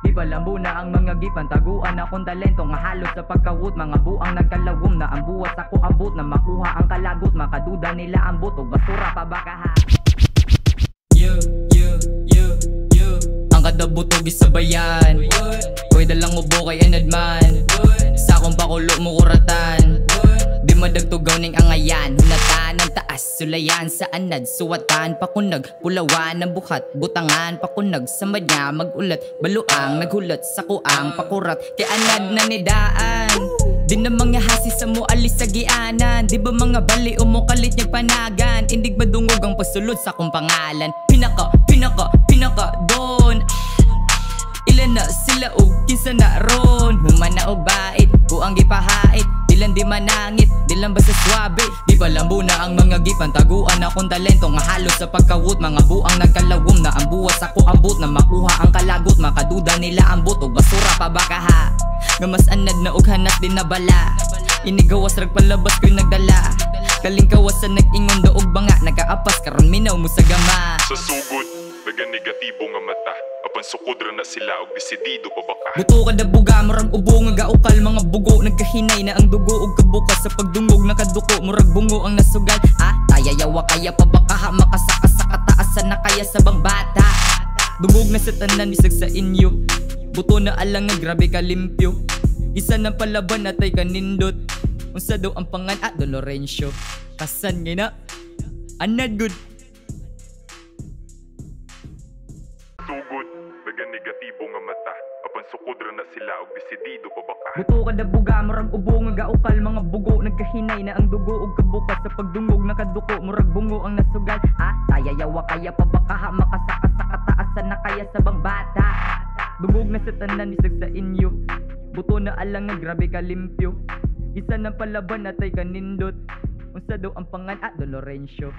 Di ba lambo na ang mga gipan, taguan akong talento nga halos sa pagkawot. Mga buang nagkalawom na ang buwas ako abot, na makuha ang kalagot, makaduda nila ang buto, basura pa baka ha. Ang kada buto gisabayan, pwede lang ubo kay enadman. Sa akong pakulo mo kuratan, di madagtugaw ning angayan. Hunatan ang taas, sulayan sa anad, suwatan, pakunag, pulawan ang buhat, butangan, pakunag, sa madya, magulat, baluang, naghulat, sa kuang, pakurat, kay anad na nidaan. Di na mga hasi sa mo alis sa gianan, di ba mga bali o mo kalit niyag panagan. Indig madungog ang pasulod sa akong pangalan. Pinaka doon. Ilan na sila og kinsa na ron, humana og bait, kuang gipahait, dilan di manangit, dilan basta swabe. Di ba lambo na ang mga gipan, taguan akong talento nga halos sa pagkawot. Mga buang nagkalawom na ang buwas ako abot, na makuha ang kalagot, makaduda nila ang buto, basura pa baka ha. Nga mas anad na og hanat din na bala, inigawas rag palabas ko'y nagdala. Kaling kawasan nag-ingon daog banga, nagkaapas karon minaw mo sa gama. Sa sugod, naga negatibo nga mata, apan sukod ra na sila og desidido pa baka. Buto kada buga, murag ubo nga gaukal, mga bugo nagkahinay na ang dugo og kabukas. Sa pagdungog nakaduko, murag bungo ang nasugal. Tayayawa kaya pa baka ha, makasaka sa kataasan na kaya sa bang bata. Dungog na sa tanan bisag sa inyo, buto na alang nga grabe ka limpyo. Isa ng palaban atay kanindot, unsa daw ang pangan Don Lorenzo. Kasan nga na anad good. Sugod, naga negatibo nga mata, apan sukod ra na sila og desidido pa baka. Buto kada buga, murag ubo nga gaukal, mga bugo nagkahinay na ang dugo og kabukas. Sa pagdungog nakaduko, murag bungo ang nasugal. Tayayawa kaya pa baka ha, makasaka sa kataasan na kaya sa bang bata. Dungog na sa tanan bisag sa inyo, buto na alang nga grabe ka limpyo. Isa ng palaban atay kanindot, unsa daw ang pangan Don Lorenzo.